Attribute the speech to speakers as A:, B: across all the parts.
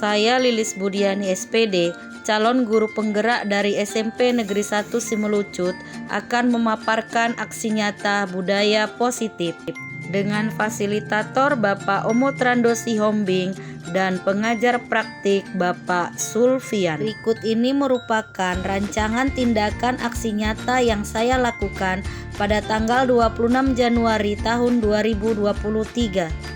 A: Saya Lilis Budiani SPD, calon guru penggerak dari SMP Negeri 1 Simelucut, akan memaparkan aksi nyata budaya positif dengan fasilitator Bapak Omo Trando Sihombing dan pengajar praktik Bapak Sulfian. Berikut ini merupakan rancangan tindakan aksi nyata yang saya lakukan pada tanggal 26 Januari tahun 2023.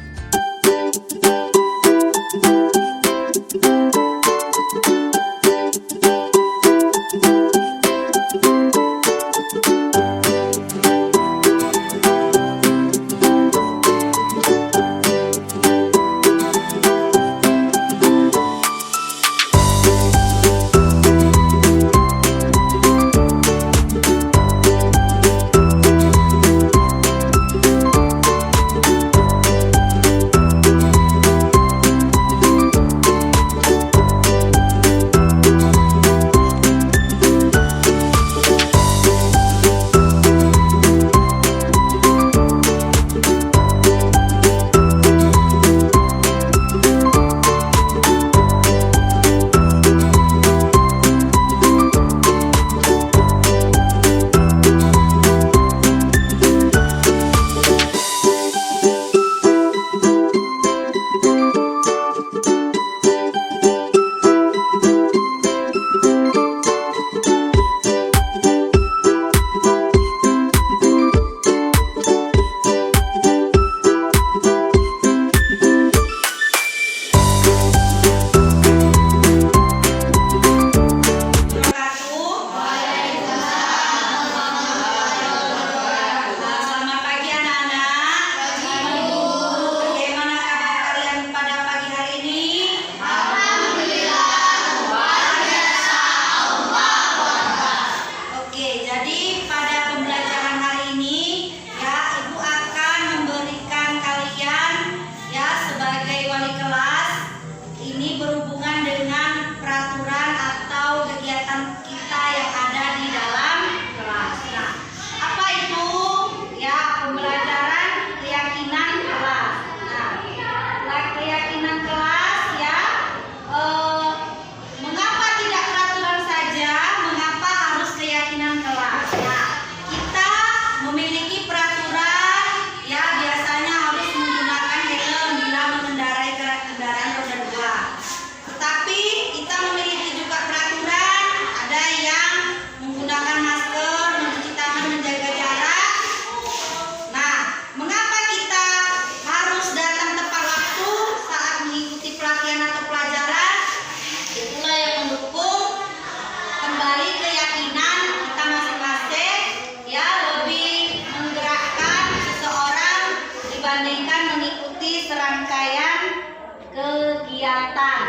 B: Serangkaian kegiatan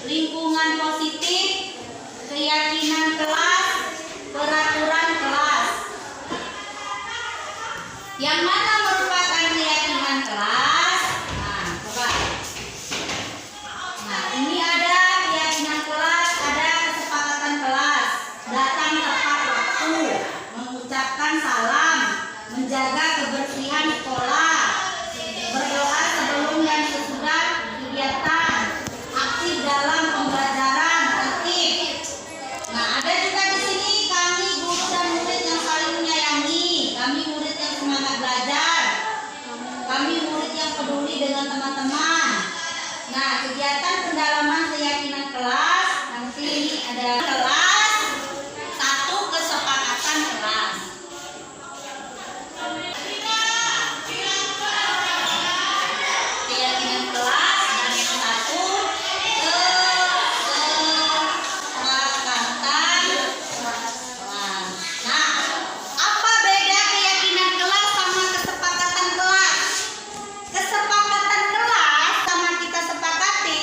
B: lingkungan positif, keyakinan kelas, peraturan kelas. Yang mana merupakan keyakinan kelas? Nah, coba. Nah, ini ada keyakinan kelas, ada kesepakatan kelas, datang tepat waktu, mengucapkan salam, menjaga kebersihan sekolah, berdoa sebelum dan sesudah kegiatan, aktif dalam pembelajaran, tertib. Nah, ada juga di sini kami guru dan murid yang saling menyayangi, kami murid yang semangat belajar, kami murid yang peduli dengan teman-teman. Nah, kegiatan pendalaman keyakinan kelas, nanti ini ada kelas, satu kesepakatan kelas.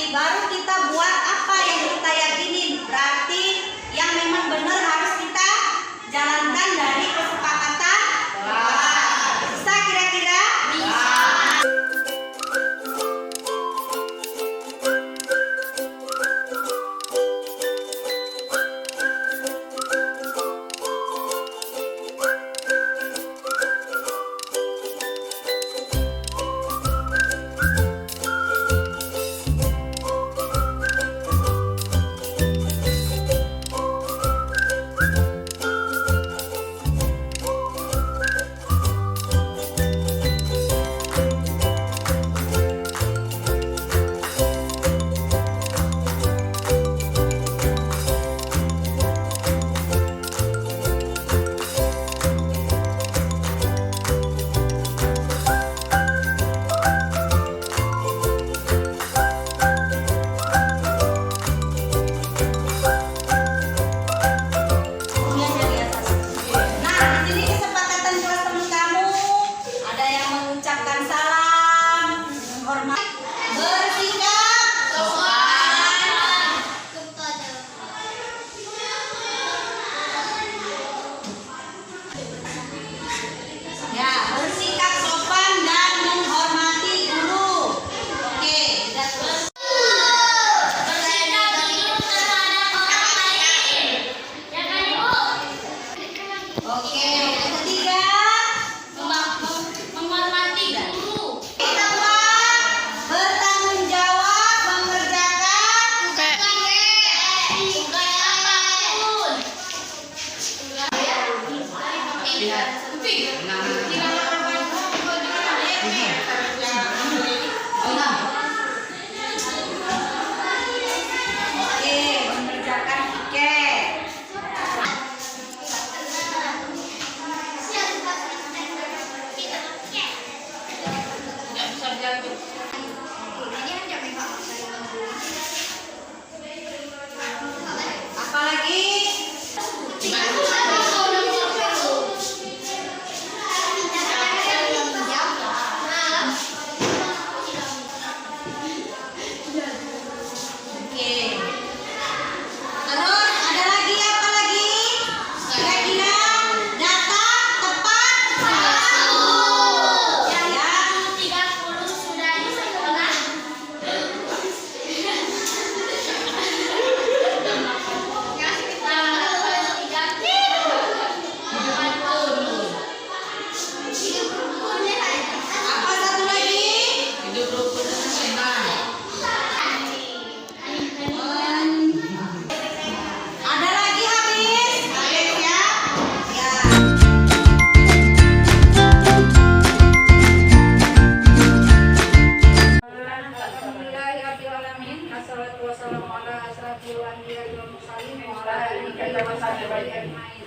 B: Baru kita buat apa yang kita yakinin, berarti
C: wassalatu wassalamu ala asrafil anbiya'i wal mursalin wa ala alihi wa sahbihi ajmain.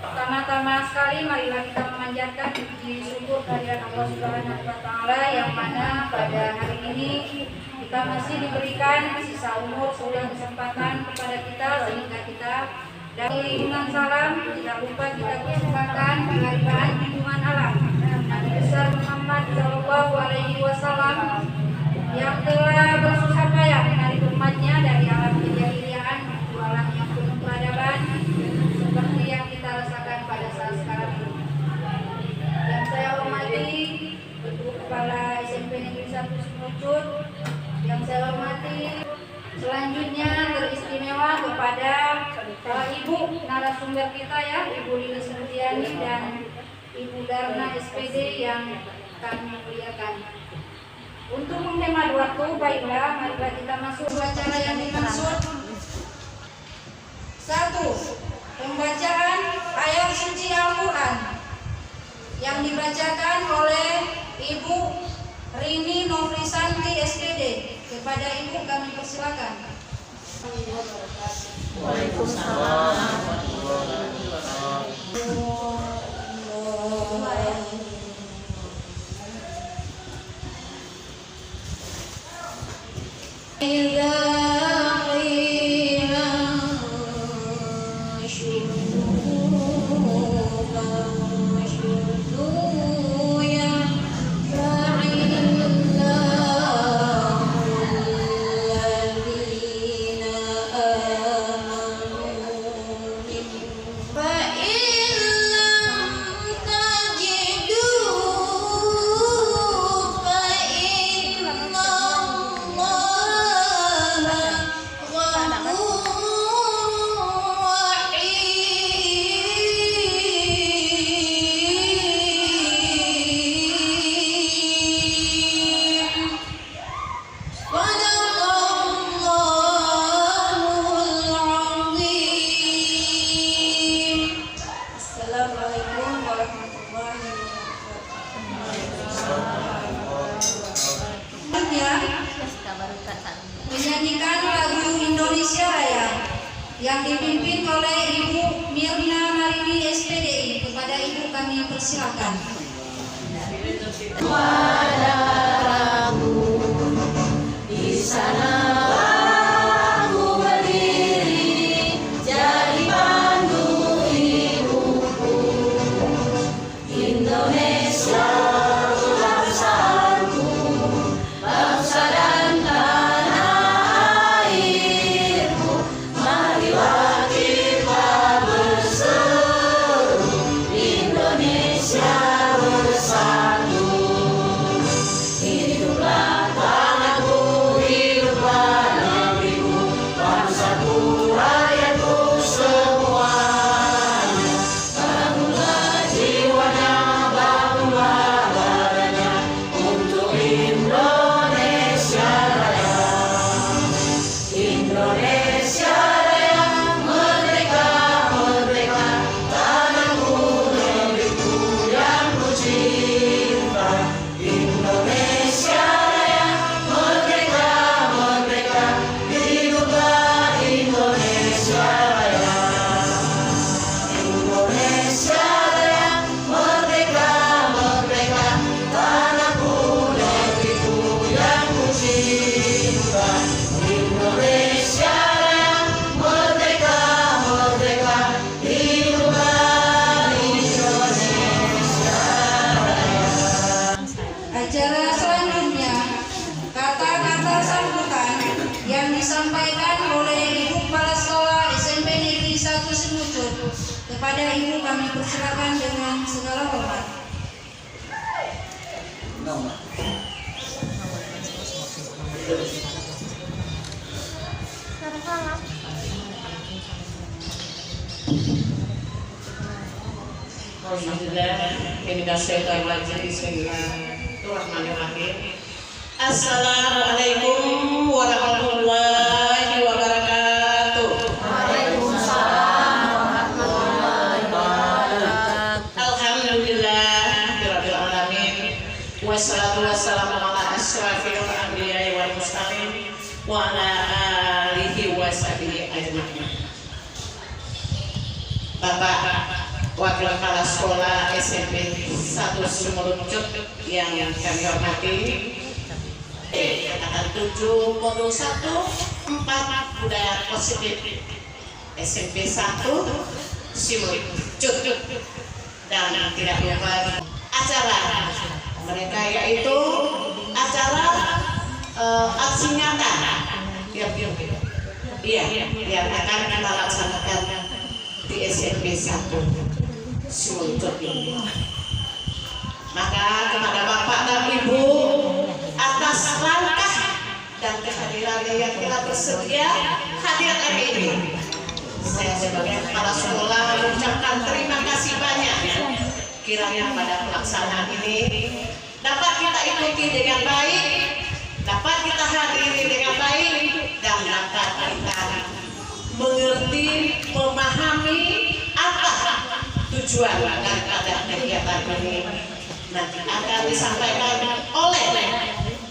C: Pertama-tama sekali marilah kita memanjatkan puji syukur kehadirat Allah Subhanahu wa taala yang mana pada hari ini kita masih diberikan sisa umur, sudah kesempatan kepada kita sehingga kita dari dengan salam tidak lupa kita persilakan penghargaan lingkungan alam Nabi besar Muhammad Shallallahu Alaihi Wasallam yang telah bersusah payah menarik umatnya dari alam kejahiliaan menuju alam yang penuh peradaban seperti yang kita rasakan pada saat sekarang ini. Yang saya hormati Ibu Kepala SMP Negeri 1 Semucut, yang saya hormati selanjutnya teristimewa kepada Ibu narasumber kita ya, Ibu Lili Setiani dan Ibu Darna SPD yang kami muliakan. Untuk menghemat waktu, baiklah marilah kita masuk acara yang dimaksud. 1. Pembacaan ayat suci Al-Quran yang dibacakan oleh Ibu Rini Novrisanti SPD. Kepada Ibu kami persilakan.
A: Waalaikumsalam.
C: Menyanyikan lagu Indonesia Raya yang dipimpin oleh Ibu Mirna Marini SPD. Kepada Ibu kami persilakan. Di sana aku berdiri jadi pandu hidupku. Indonesia bangsaku, bangsa dan tanah airku. Marilah kita berseru, Indonesia bersatu. Hiduplah tanahku, hiduplah negeriku, bangsaku, rakyatku semuanya. Bangunlah jiwanya, bangunlah badannya untuk Indonesia Raya. Indonesia Raya, merdeka, merdeka, tanahku, negeriku yang ku cinta. Indonesia Raya, merdeka, merdeka, hiduplah Indonesia Raya. Indonesia Raya, merdeka, merdeka, tanahku, negeriku yang ku cinta. Indonesia Raya, merdeka, merdeka, hiduplah Indonesia Raya. Acara selanjutnya, kata-kata sambutan yang disampaikan oleh Ibu Kepala Sekolah SMP Negeri 1 Semucut. Kepada Ibu kami persilakan dengan segala hormat.
D: Assalamualaikum warahmatullahi wabarakatuh. Alhamdulillah rabbil alamin. Wassalatu wassalamu ala asrafil anbiya'i wal mursalin wa ala alihi wa sahbihi ajma'in. Bapak Wakil Kepala Sekolah SMP 1 Simelucut yang kami hormati, angkatan 7 modul 1 4 budaya positif SMP 1 Simelucut, dan tidak lupa acara mereka yaitu acara aksi nyata yang akan kita laksanakan di SMP 1 Simelucut ini. Maka kepada Bapak dan Ibu atas langkah dan kehadirannya yang telah bersedia hadir hari ini, saya sebagai kepala sekolah mengucapkan terima kasih banyak. Kiranya pada pelaksanaan ini dapat kita ikuti dengan baik, dapat kita hadiri dengan baik, dan dapat kita mengerti, memahami apa tujuan daripada kegiatan ini. Nanti akan disampaikan oleh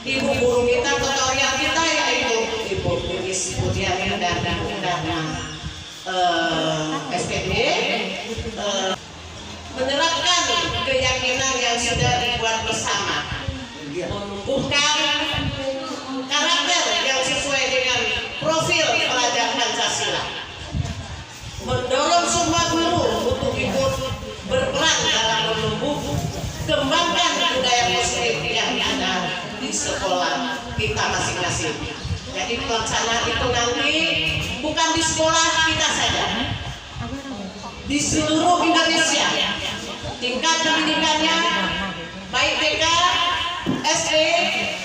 D: ibu guru kita, tutorial kita, yaitu Ibu Lilis Budiani dan SPD, menerapkan keyakinan yang sudah dibuat bersama, menumbuhkan karakter yang sesuai dengan profil pelajar Pancasila, mendorong semua guru untuk ikut berperan dalam menumbuh kembangkan budaya positif yang ada di sekolah kita masing-masing. Jadi pelaksanaan itu nanti bukan di sekolah kita saja, di seluruh Indonesia, tingkat pendidikannya baik TK, SD,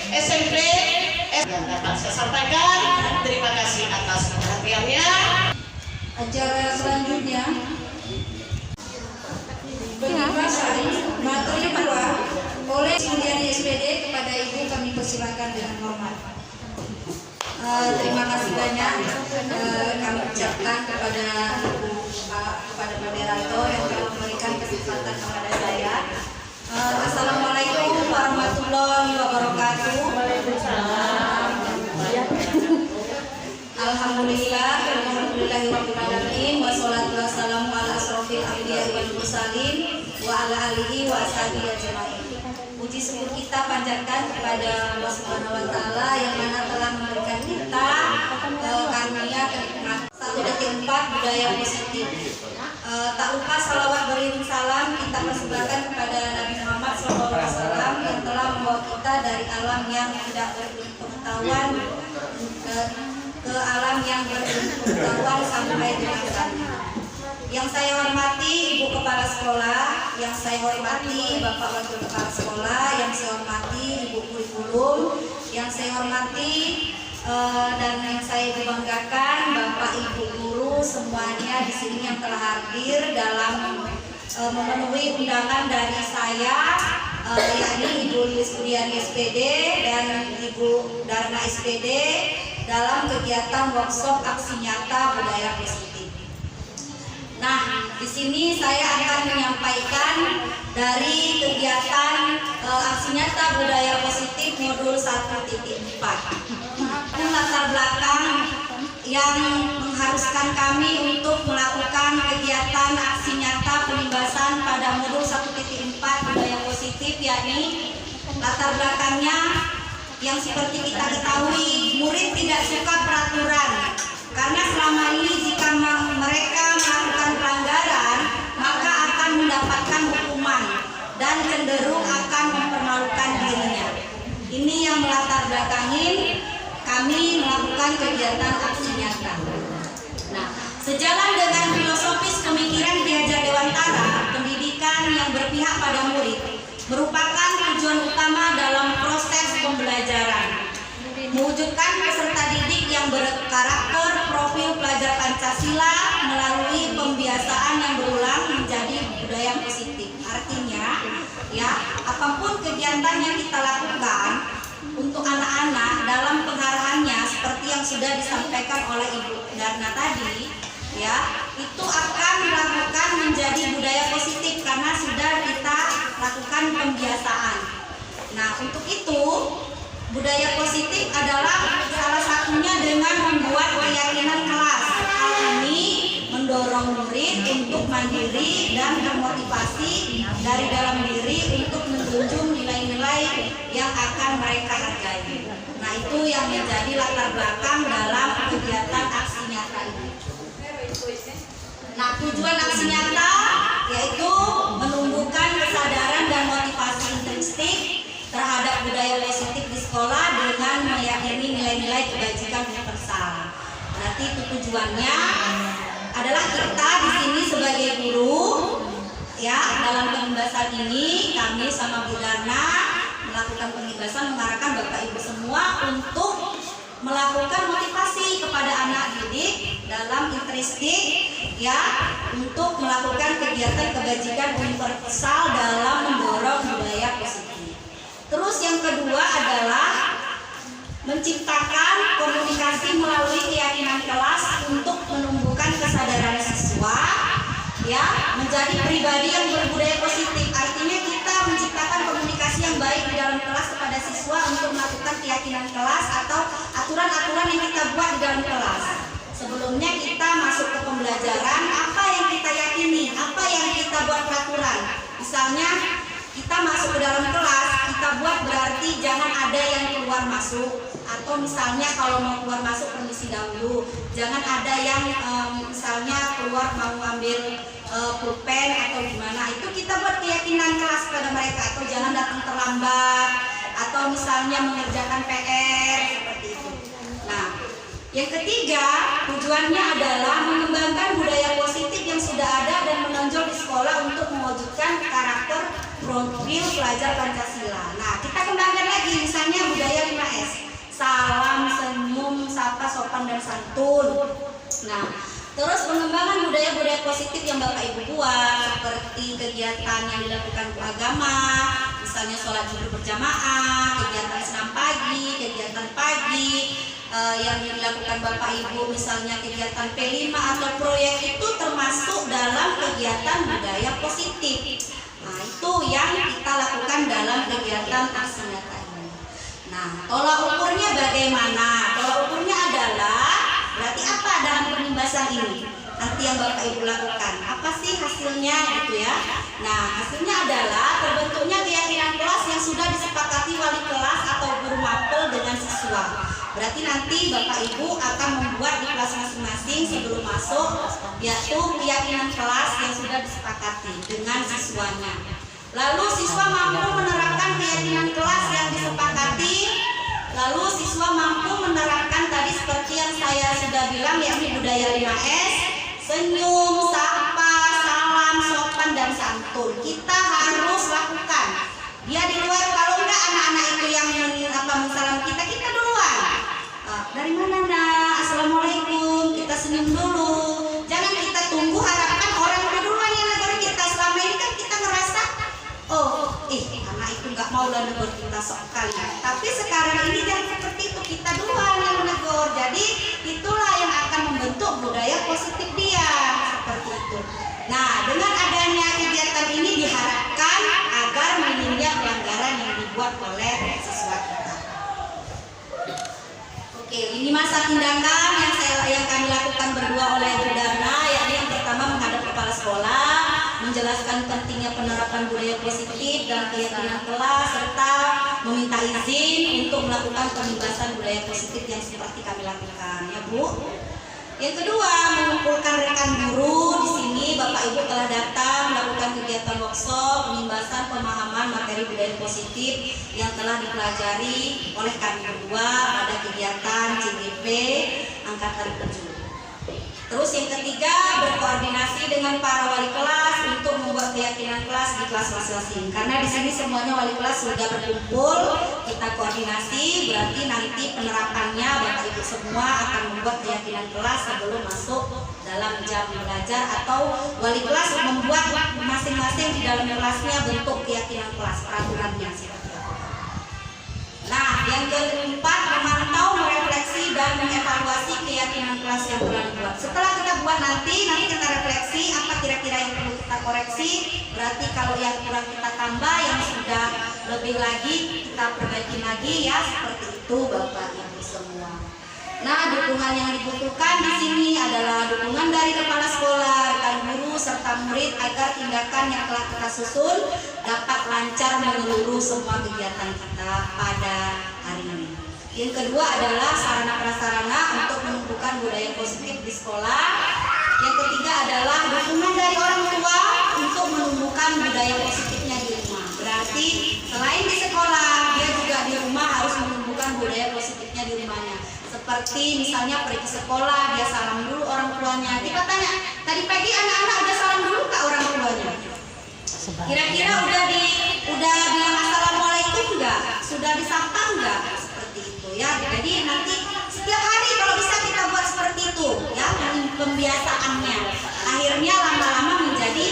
D: SMP, yang dapat saya sampaikan. Terima kasih atas perhatiannya.
C: Acara selanjutnya penjelasan materi 2 oleh Budiani SPD. Kepada Ibu kami persilakan dengan hormat. Terima kasih banyak kami ucapkan kepada Ibu kepada Pak Deranto yang telah memberikan kesempatan kepada saya. Assalamualaikum warahmatullahi wabarakatuh. Alhamdulillahirrahmanirrahim. Wassalatu wassalamu ala asrofil anbiya'i wal mursalin wa ala alihi wa ashabihi ajma'in. Puji syukur kita panjatkan kepada Allah Subhanahu wa taala yang mana telah memberikan kita karunia kenikmatan 1/4 budaya positif. Tak lupa salawat beriring salam kita persembahkan kepada Nabi Muhammad SAW yang telah membawa kita dari alam yang tidak berpengetahuan ke alam yang berpengetahuan sampai dengan sana. Yang saya hormati Ibu Kepala Sekolah, yang saya hormati Bapak Wakil Kepala Sekolah, yang saya hormati Ibu Kurikulum, yang saya hormati dan yang saya banggakan Bapak Ibu guru semuanya di sini yang telah hadir dalam memenuhi undangan dari saya, yakni Ibu Lilis Budiani SPD dan Ibu Darna SPD dalam kegiatan workshop aksi nyata budaya positif. Nah, di sini saya akan menyampaikan dari kegiatan aksi nyata budaya positif modul 1.4. Latar belakang yang mengharuskan kami untuk melakukan kegiatan aksi nyata pelimbasan pada modul 1.4 budaya positif, yakni latar belakangnya yang seperti kita ketahui, murid tidak suka peraturan. Karena selama ini jika mereka melakukan pelanggaran, maka akan mendapatkan hukuman dan cenderung akan mempermalukan dirinya. Ini yang melatar belakangi kami melakukan kegiatan aksi nyata. Nah, sejalan dengan filosofis pemikiran Ki Hajar Dewantara, pendidikan yang berpihak pada murid merupakan tujuan utama dalam proses pembelajaran. Mewujudkan peserta didik yang berkarakter profil pelajar Pancasila melalui pembiasaan yang berulang menjadi budaya positif. Artinya, ya, apapun kegiatan yang kita lakukan untuk anak-anak dalam pengarahannya seperti yang sudah disampaikan oleh Ibu Darna tadi, ya, itu akan dilakukan menjadi budaya positif karena sudah kita lakukan pembiasaan. Nah, untuk itu budaya positif adalah salah satunya
B: mandiri dan bermotivasi dari dalam diri untuk menjunjung nilai-nilai yang akan mereka hargai. Nah, itu yang menjadi latar belakang dalam kegiatan aksi nyata ini. Nah, tujuan aksi nyata yaitu menumbuhkan kesadaran dan motivasi intrinsik terhadap budaya positif di sekolah dengan meyakini nilai-nilai kebajikan universal. Berarti itu tujuannya adalah kita di sini sebagai guru, ya, dalam pembahasan ini kami sama Bu Dana melakukan pembahasan mengarahkan Bapak Ibu semua untuk melakukan motivasi kepada anak didik dalam intrinsik, ya, untuk melakukan kegiatan kebajikan universal dalam mendorong budaya positif. Terus yang kedua adalah menciptakan komunikasi melalui keyakinan kelas untuk menumbuhkan kesadaran siswa, ya, menjadi pribadi yang berbudaya positif. Artinya kita menciptakan komunikasi yang baik di dalam kelas kepada siswa untuk melakukan keyakinan kelas atau aturan-aturan yang kita buat di dalam kelas. Sebelumnya kita masuk ke pembelajaran, apa yang kita yakini, apa yang kita buat peraturan. Misalnya kita masuk ke dalam kelas, kita buat berarti jangan ada yang keluar masuk. Atau misalnya kalau mau keluar masuk permisi dahulu, jangan ada yang misalnya keluar mau ambil pulpen atau gimana. Itu kita buat keyakinan kelas pada mereka. Atau jangan datang terlambat, atau misalnya mengerjakan PR seperti itu. Nah, yang ketiga tujuannya adalah mengembangkan budaya positif yang sudah ada dan menonjol di sekolah untuk mewujudkan karakter profil pelajar Pancasila. Nah, kita kembangkan lagi misalnya budaya 5S. Salam, senyum, sapa, sopan, dan santun. Nah, terus pengembangan budaya-budaya positif yang Bapak Ibu buat, seperti kegiatan yang dilakukan agama, misalnya sholat Jumat berjamaah, kegiatan senam pagi, kegiatan pagi, yang dilakukan Bapak Ibu, misalnya kegiatan P5 atau proyek, itu termasuk dalam kegiatan budaya positif. Nah, itu yang kita lakukan dalam kegiatan aksi nyata ini. Nah, tolak ukurnya bagaimana? Tolak ukurnya adalah berarti apa dalam pembahasan ini? Nanti yang Bapak Ibu lakukan, apa sih hasilnya gitu ya? Nah, hasilnya adalah terbentuknya keyakinan kelas yang sudah disepakati wali kelas atau guru mapel dengan siswa. Berarti nanti Bapak Ibu akan membuat di kelas masing-masing sebelum masuk, yaitu keyakinan kelas yang sudah disepakati dengan siswanya. Lalu siswa mampu menerapkan keyakinan kelas yang disepakati. Lalu siswa mampu menerapkan tadi seperti yang saya sudah bilang, yakni budaya 5S, senyum, sapa, salam, sopan, dan santun. Kita harus lakukan. Dia di luar, kalau enggak anak-anak itu yang mensalam kita duluan. Dari mana nak? Assalamualaikum. Kita senyum dulu. Jangan kita tunggu harapkan orang duluan yang negur kita. Selama ini kan kita ngerasa, anak itu nggak mau lah negur kita sok kali. Tapi sekarang ini jangan seperti itu, kita duluan yang menegur. Jadi itulah yang akan membentuk budaya positif dia, seperti itu. Nah, dengan adanya kegiatan ini diharapkan agar minimnya pelanggaran yang dibuat oleh siswa kita. Oke, ini masa tindakan yang kami lakukan berdua oleh Bu Dana, yakni yang pertama menghadap kepala sekolah, menjelaskan pentingnya penerapan budaya positif dan keyakinan kelas, serta meminta izin untuk melakukan pembebasan budaya positif yang seperti kami lakukan, ya Bu. Yang kedua, mengumpulkan rekan guru. Di sini Bapak Ibu telah datang melakukan kegiatan workshop pembahasan pemahaman materi budaya positif yang telah dipelajari oleh kami berdua pada kegiatan CGP Angkatan 7. Terus yang ketiga, berkoordinasi dengan para wali kelas untuk membuat keyakinan kelas di kelas masing-masing. Karena di sini semuanya wali kelas sudah berkumpul, kita koordinasi, berarti nanti penerapannya Bapak Ibu semua akan membuat keyakinan kelas sebelum masuk dalam jam belajar, atau wali kelas membuat masing-masing di dalam kelasnya bentuk keyakinan kelas, peraturannya seperti apa. Nah, yang keempat, memantau, merefleksi, dan mengevaluasi keyakinan kelas yang telah dibuat. Setelah kita buat nanti kita refleksi apa kira-kira yang perlu kita koreksi. Berarti kalau yang kurang kita tambah, yang sudah lebih lagi kita perbaiki lagi, ya, seperti itu Bapak Ibu semua. Nah, dukungan yang dibutuhkan di sini adalah dukungan dari kepala sekolah, rekan guru, serta murid agar tindakan yang telah kita susun dapat lancar menyeluruh semua kegiatan kita pada hari ini. Yang kedua adalah sarana prasarana untuk menumbuhkan budaya positif di sekolah. Yang ketiga adalah dukungan dari orang tua untuk menumbuhkan budaya positifnya di rumah. Berarti selain di sekolah, dia juga di rumah harus menumbuhkan budaya positifnya di rumahnya. Seperti misalnya pergi sekolah, dia salam dulu orang tuanya. Kita tanya, tadi pagi anak-anak udah salam dulu kak orang tuanya? Kira-kira udah bilang assalamualaikum enggak? Sudah disapa enggak? Seperti itu ya. Jadi nanti setiap hari kalau bisa kita buat seperti itu ya, pembiasaannya. Akhirnya lama-lama menjadi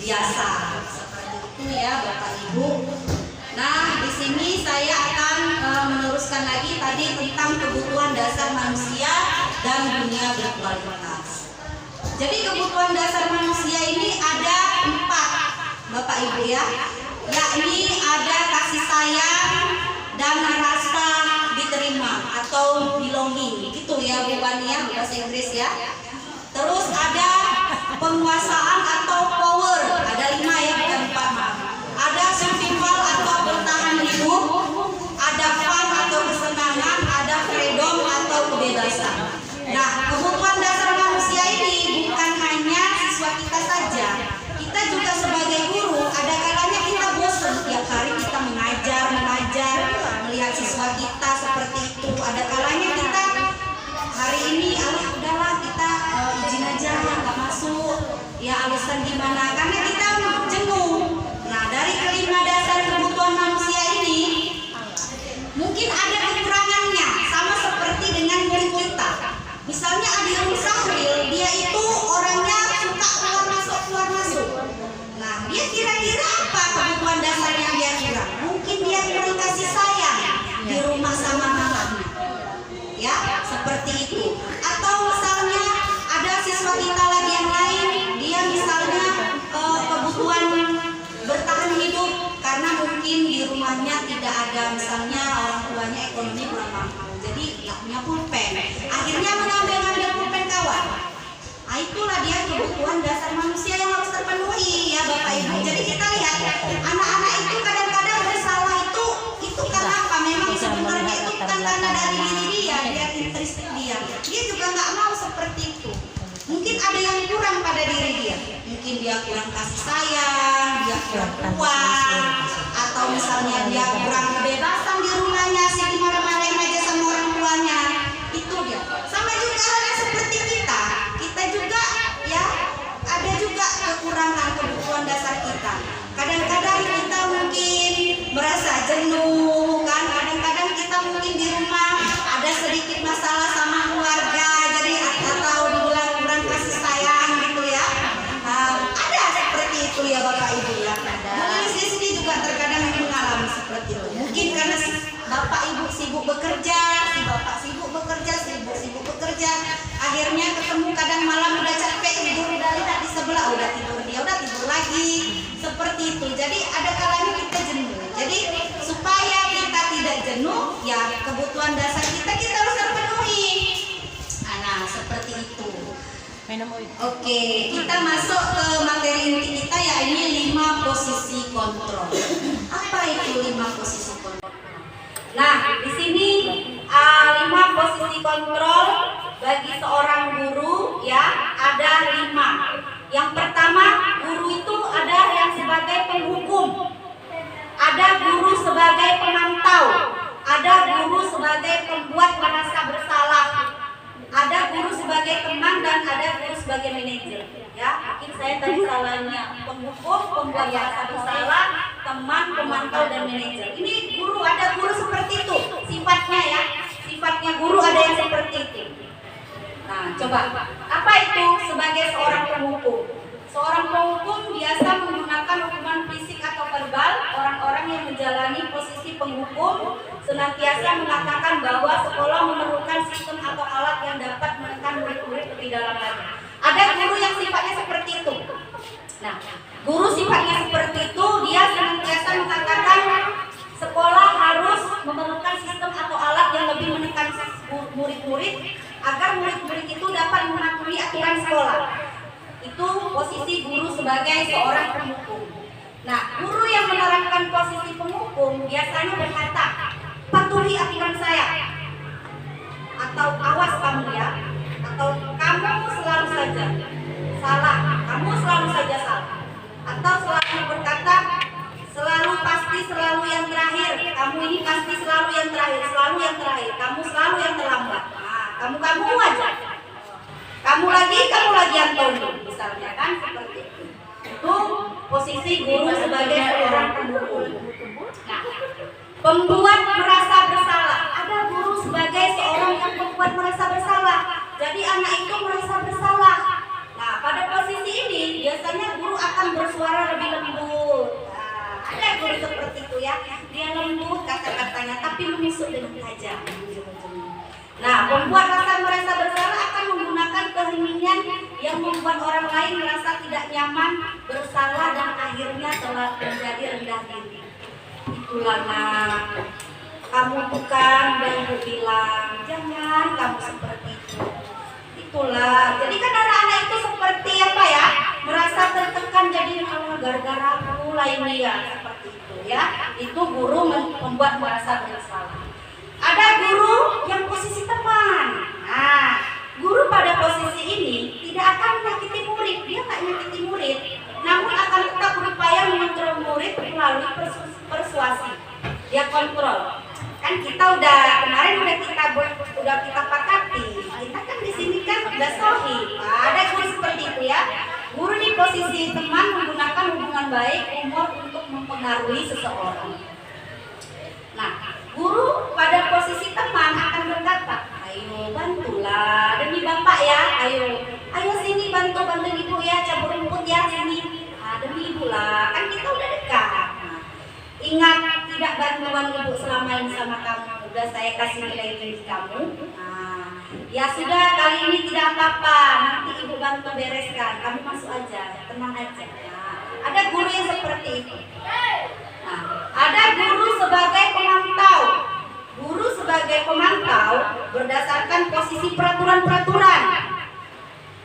B: biasa. Seperti itu ya Bapak Ibu. Nah, di sini saya akan meneruskan lagi tadi tentang kebutuhan dasar manusia dan dunia berkualitas. Jadi kebutuhan dasar manusia ini ada 4, Bapak Ibu ya, yakni ada kasih sayang dan rasa diterima atau belonging, gitu ya Bu Bani ya, bahasa Inggris ya. Terus ada penguasaan atau power, ada 5 ya, bukan 4 maaf. Ada survival atau bertahan hidup, ada fun atau kesenangan, ada freedom atau kebebasan. Nah, kebutuhan dasar manusia ini bukan hanya siswa kita saja. Kita juga sebagai guru, ada kalanya kita bosan tiap hari kita mengajar, melihat siswa kita seperti itu. Ada kalanya kita hari ini, udahlah kita izin aja nggak masuk. Ya alasan gimana? Karena kita jenuh. Nah, dari kelima dasar kebutuhan manusia ini mungkin ada kekurangannya, sama seperti dengan murid kita. Misalnya Adirum Sahril, dia itu orangnya suka keluar masuk. Nah, dia kira-kira apa kebutuhan dasar yang dia kurang? Mungkin dia kurang kasih sayang di rumah sama mamanya. Ya, seperti itu. Atau misalnya ada siswa kita lagi yang lain, dia misalnya kebutuhan bertahan hidup karena mungkin di rumahnya tidak ada, misalnya orang tuanya ekonomi kurang mampu, jadi nggak punya pulpen, akhirnya mengambil pulpen kawan. Nah, itulah dia kebutuhan dasar manusia yang harus terpenuhi ya Bapak Ibu. Jadi kita lihat anak-anak itu kadang-kadang bersalah itu karena apa? Memang sebenarnya itu bukan karena dari diri dia intrinsik dia juga nggak mau seperti itu. Mungkin ada yang kurang pada diri dia. Mungkin dia kurang kasih sayang, dia kurang uang, atau misalnya dia kurang kebebasan di rumahnya, sih dimarah-marahin aja sama orang tuanya. Itu dia. Sama juga halnya seperti kita juga ya, ada juga kekurangan kebutuhan dasar kita. Kadang-kadang kita mungkin merasa jenuh kan, kadang-kadang kita mungkin di rumah ada sedikit masalah sama keluarga, jadi atau dibilang kurang kasih sayang gitu ya. Ada seperti itu ya Bapak Ibu ya. Mungkin di sini juga terkadang mengalami seperti itu. Mungkin karena Bapak Ibu sibuk bekerja, si Bapak sibuk bekerja, akhirnya ketemu kadang malam udah capek, tidur udah lihat di sebelah, udah tidur lagi, seperti itu. Jadi ada kalanya kita jenuh. Jadi supaya kita tidak jenuh, ya kebutuhan dasar kita harus terpenuhi. Nah, seperti itu. Oke, kita masuk ke materi inti kita, yakni 5 posisi kontrol. Apa itu 5 posisi kontrol? Nah, di sini 5 posisi kontrol bagi seorang guru ya, ada 5. Yang pertama, guru itu ada yang sebagai penghukum, ada guru sebagai pemantau, ada guru sebagai pembuat merasa bersalah, ada guru sebagai teman, dan ada guru sebagai manajer. Ya, mungkin saya tadi salahnya, penghukum, pembuat merasa bersalah, teman, pemantau, dan manajer. Ini guru, ada guru seperti itu sifatnya ya, sifatnya guru ada yang seperti itu. Nah, coba apa itu sebagai seorang penghukum? Seorang penghukum biasa menggunakan hukuman fisik atau verbal. Orang-orang yang menjalani posisi penghukum senantiasa mengatakan bahwa sekolah memerlukan sistem atau alat yang dapat menekan murid-murid lebih dalam lagi. Ada guru yang sifatnya seperti itu. Nah, guru sifatnya seperti itu, dia senantiasa mengatakan sekolah harus memerlukan sistem atau alat yang lebih menekan murid-murid agar murid-murid itu dapat mematuhi aturan sekolah. Itu posisi guru sebagai seorang penghukum. Nah, guru yang menerapkan posisi penghukum biasanya berkata, patuhi aturan saya, atau awas kamu ya, atau kamu selalu saja salah, kamu selalu saja salah, atau selalu berkata selalu pasti selalu yang terakhir, kamu ini pasti selalu yang terakhir, selalu yang terakhir, kamu selalu yang terlambat. Nah, kamu aja, kamu lagi Antoni, misalnya kan seperti itu. Itu posisi guru sebagai seorang penghukum. Nah, pembuat merasa bersalah. Ada guru sebagai seorang yang membuat merasa bersalah. Jadi anak itu merasa bersalah. Nah, pada posisi ini biasanya guru akan bersuara lebih lembut. Nah, ada guru seperti itu ya. Dia lembut kata-katanya tapi menusuk dengan tajam. Nah, pembuat merasa bersalah akan menggunakan keheningan yang membuat orang lain merasa tidak nyaman, bersalah, dan akhirnya telah menjadi rendah diri. Itulah nak, kamu bukan dan ibu bilang, jangan kamu seperti itu. Itulah, jadi kan anak-anak itu seperti apa ya, merasa tertekan jadi gara-gara aku lain dia, seperti itu ya. Itu guru membuat merasa bersalah. Ada guru yang posisi teman. Nah, guru pada posisi ini tidak akan menyakiti murid, dia nggak menyakiti murid, namun akan tetap berupaya mengontrol murid melalui persuasi. Dia kontrol. Kan kita kemarin udah kita pakati. Kita kan di sini kan udah sohi. Nah, ada guru seperti itu ya. Guru di posisi teman menggunakan hubungan baik, humor untuk mempengaruhi seseorang. Nah, guru pada posisi teman akan berkata, ayo bantulah demi bapak ya, ayo sini bantu ibu ya, cabut rumput ya sini. Nah, demi ibu lah, kan kita udah dekat. Nah, ingat tidak bantuan ibu selama ini sama kamu, udah saya kasih nilai tinggi kamu. Nah, ya sudah kali ini tidak apa-apa, nanti ibu bantu bereskan, kamu masuk aja, tenang aja. Nah, ada guru yang seperti itu. Nah, ada guru sebagai pemantau. Guru sebagai pemantau berdasarkan posisi peraturan-peraturan.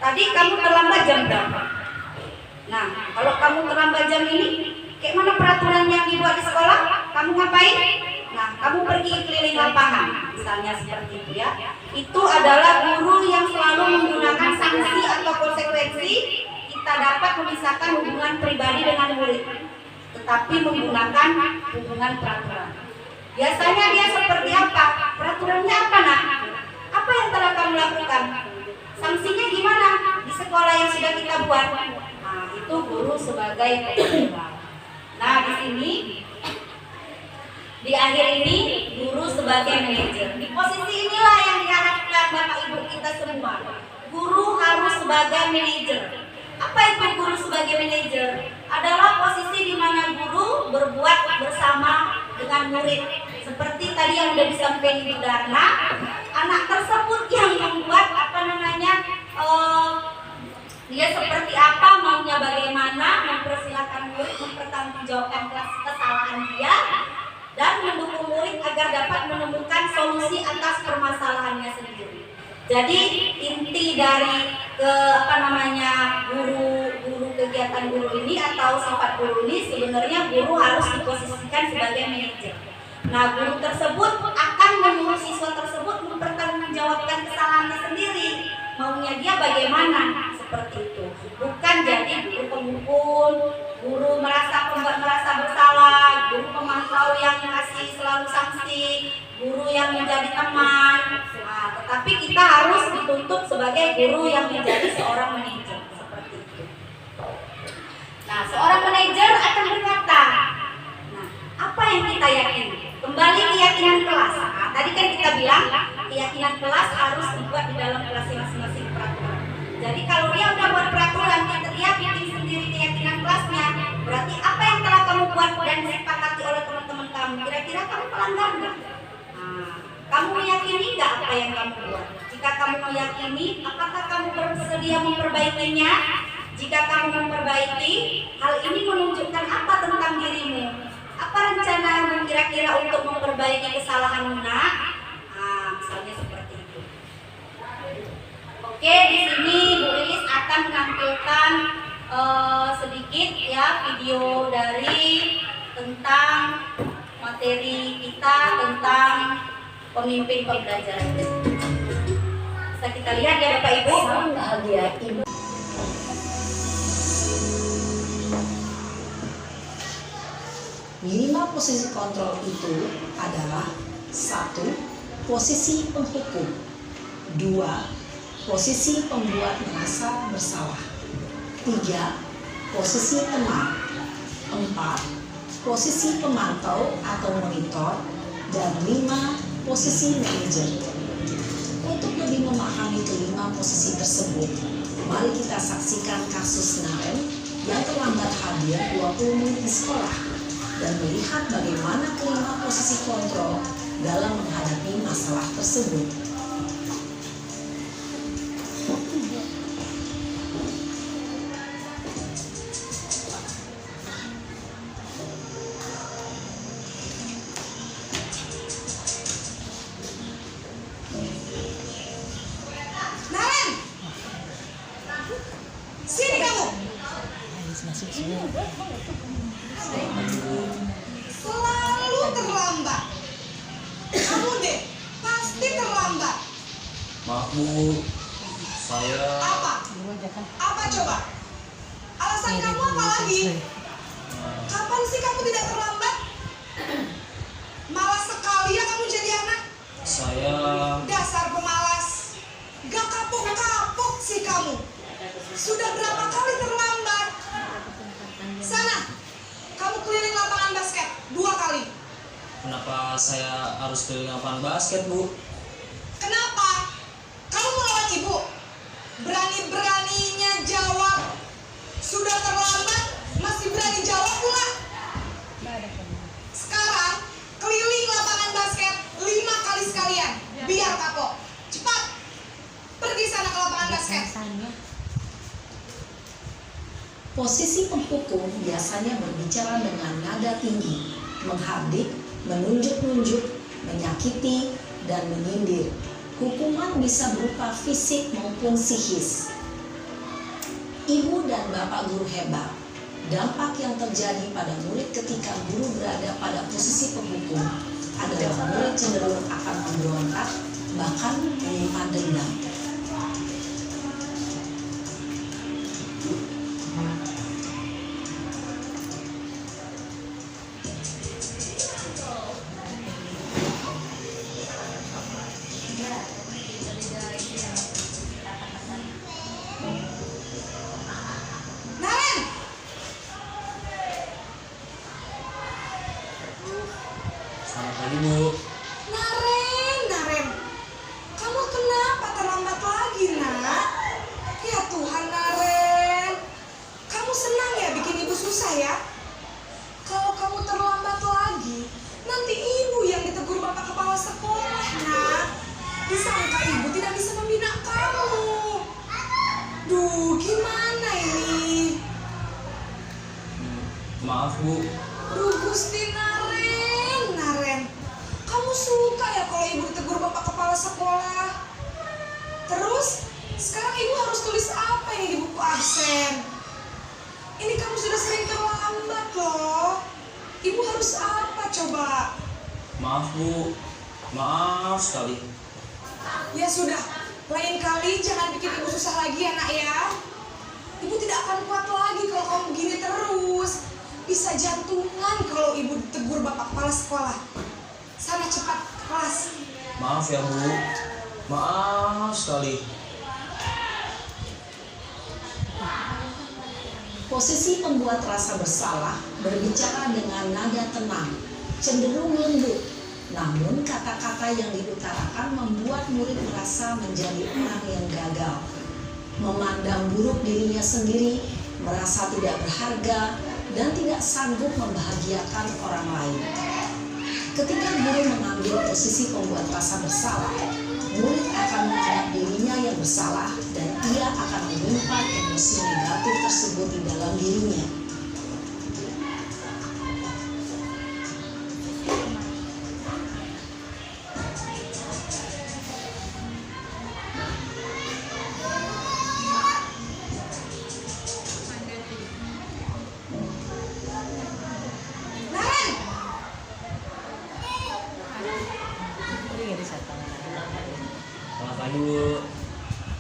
B: Tadi kamu terlambat jam berapa? Nah, kalau kamu terlambat jam ini, kayak mana peraturan yang dibuat di sekolah? Kamu ngapain? Nah, kamu pergi keliling lapangan, misalnya seperti itu ya. Itu adalah guru yang selalu menggunakan sanksi atau konsekuensi. Kita dapat memisahkan hubungan pribadi dengan murid, tetapi menggunakan hubungan peraturan. Biasanya dia seperti apa? Peraturannya apa nak? Apa yang telah kamu lakukan? Sanksinya gimana? Di sekolah yang sudah kita buat. Nah, itu guru sebagai pemantau. Nah, di sini di akhir ini guru sebagai manajer. Di posisi inilah yang diharapkan Bapak Ibu kita semua. Guru harus sebagai manajer. Apa itu guru sebagai manajer? Adalah posisi di mana guru berbuat bersama dengan murid. Seperti tadi yang sudah disampaikan Ibu Darna, anak tersebut yang membuat dia seperti apa, maunya bagaimana, mempersilahkan murid mempertanggungjawabkan kesalahan dia dan mendukung murid agar dapat menemukan solusi atas permasalahannya sendiri. Jadi inti dari guru kegiatan guru ini atau sifat guru ini sebenarnya guru harus diposisikan sebagai manajer. Nah, guru tersebut akan menyuruh siswa tersebut mempertanggungjawabkan kesalahannya sendiri. Maunya dia bagaimana, seperti itu. Bukan jadi guru pemukul, guru pembuat merasa bersalah, guru pemantau yang kasih selalu sanksi, guru yang menjadi teman. Nah, tetapi kita harus dituntut sebagai guru yang menjadi seorang manajer, seperti itu. Nah, seorang manajer akan berkata, nah, apa yang kita yakini? Kembali keyakinan kelas. Nah, tadi kan kita bilang keyakinan kelas harus dibuat di dalam kelas masing-masing peraturan. Jadi kalau dia udah buat peraturan, dia bikin sendiri keyakinan kelasnya, berarti apa yang telah kamu buat dan disepakati oleh teman-teman kamu, kira-kira kamu melanggar nggak? Nah, kamu meyakini nggak apa yang kamu buat? Jika kamu meyakini, apakah kamu bersedia memperbaikinya? Jika kamu memperbaiki, hal ini menunjukkan apa tentang dirimu? Apa rencanamu kira-kira untuk memperbaiki kesalahanmu nak? Nah, misalnya seperti itu. Oke, di sini Bu Lilis akan
C: menampilkan sedikit ya video dari tentang materi kita tentang pemimpin pembelajaran. Bisa kita lihat ya Bapak Ibu.
B: Bahagia Ibu. Lima posisi kontrol itu adalah: 1. Posisi penghukum. 2. Posisi pembuat merasa bersalah. 3. Posisi tenang. 4. Posisi pemantau atau monitor. Dan 5. Posisi manajer. Untuk lebih memahami kelima posisi tersebut, mari kita saksikan kasus Naren yang terlambat hadir 20 menit di sekolah dan melihat bagaimana kelima posisi kontrol dalam menghadapi masalah tersebut.
E: Naren, sini kamu. Selalu terlambat. Kamu deh, pasti terlambat.
F: Maaf Bu, saya
E: Apa coba? Alasan kamu apa lagi? Kapan sih kamu tidak terlambat? Malas sekali ya kamu jadi anak.
F: saya
E: Dasar pemalas. Gak kapok-kapok sih kamu. Sudah berapa kali terlambat? Sana, kamu keliling lapangan basket 2 kali.
F: kenapa saya harus keliling lapangan basket Bu?
E: Kenapa? Kamu melawan ibu? Berani-beraninya jawab. Sudah terlambat, masih berani jawab pula. Sekarang, keliling lapangan basket 5 kali sekalian. Biar kapok. Cepat. Pergi sana ke lapangan basket.
B: Posisi penghukum biasanya berbicara dengan nada tinggi, menghardik, menunjuk-nunjuk, menyakiti, dan menyindir. Hukuman bisa berupa fisik maupun psikis. Ibu dan bapak guru hebat. Dampak yang terjadi pada murid ketika guru berada pada posisi penghukum adalah murid cenderung akan memberontak, bahkan menyimpan dendam.
E: Naren,
F: Selamat pagi Bu.
E: Naren. Kamu kenapa terlambat lagi, nak? Ya Tuhan, Naren. Kamu senang ya bikin ibu susah ya? Kalau kamu terlambat lagi, nanti ibu yang ditegur bapak kepala sekolah, nak. Disangka ibu tidak bisa membina kamu. Duh, gimana ini?
F: Maaf Bu,
E: Duh, Gusti Naren. Kamu suka ya kalau ibu ditegur bapak kepala sekolah? Terus, sekarang ibu harus tulis apa ini di buku absen? Ini kamu sudah sering terlambat loh. Ibu harus apa coba?
F: maaf Bu, maaf sekali.
E: Ya sudah, lain kali jangan bikin ibu susah lagi ya, nak ya. Ibu tidak akan kuat lagi kalau kamu begini terus. Bisa jantungan kalau ibu ditegur bapak kepala sekolah. Sana cepat ke kelas.
F: Maaf ya Bu, maaf sekali.
B: Posisi pembuat rasa bersalah berbicara dengan nada tenang, cenderung lembut. Namun kata-kata yang diutarakan membuat murid merasa menjadi orang yang gagal, memandang buruk dirinya sendiri, merasa tidak berharga, dan tidak sanggup membahagiakan orang lain. Ketika guru mengambil posisi pembuat rasa bersalah, murid akan menganggap dirinya yang bersalah dan ia akan menyimpan emosi negatif tersebut di dalam dirinya.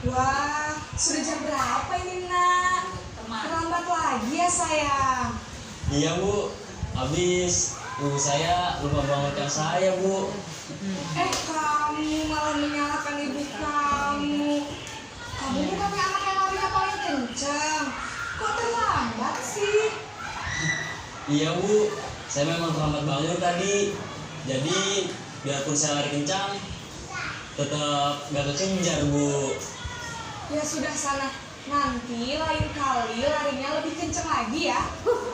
E: Wah, sudah jam berapa ini nak? Terlambat lagi ya sayang.
F: Iya Bu, habis ibu saya lupa bangunkan saya Bu.
E: Kamu malah menyalahkan ibu kamu. Kamu bukannya anak yang larinya paling kencang. Kok terlambat sih?
F: Iya Bu, saya memang terlambat bangun tadi. Jadi biarpun saya lari kencang, tetap gak kekejar Bu.
E: Ya sudah sana. Nanti lain kali larinya lebih kencang lagi ya.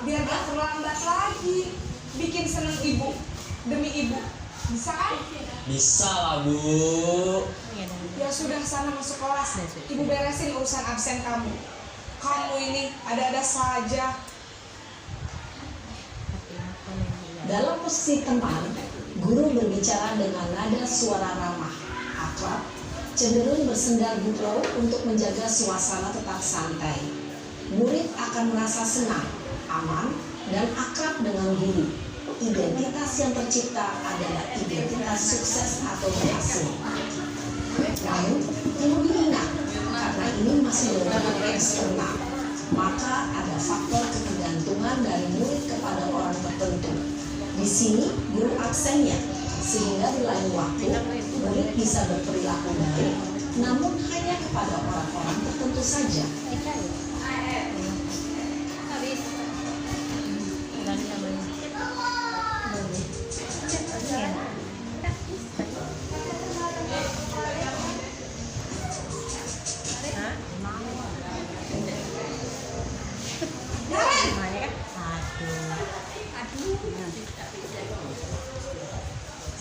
E: Biar gak terlambat lagi. Bikin seneng ibu. Demi ibu. Bisa kan?
F: Bisa lah Bu.
E: Ya sudah sana masuk kelas. Ibu beresin urusan absen kamu. Kamu ini ada-ada saja.
G: Dalam posisi teman, guru berbicara dengan nada suara ramah, akrab, cenderung bersendal gurau untuk menjaga suasana tetap santai. Murid akan merasa senang, aman, dan akrab dengan guru. Identitas yang tercipta adalah identitas sukses atau berhasil. Namun, perlu diingat, karena ini masih berhubungan eksternal, maka ada faktor ketergantungan dari murid kepada orang tertentu. Di sini, guru absennya, sehingga di lain waktu, murid bisa berperilaku baik, namun hanya kepada orang-orang tertentu saja.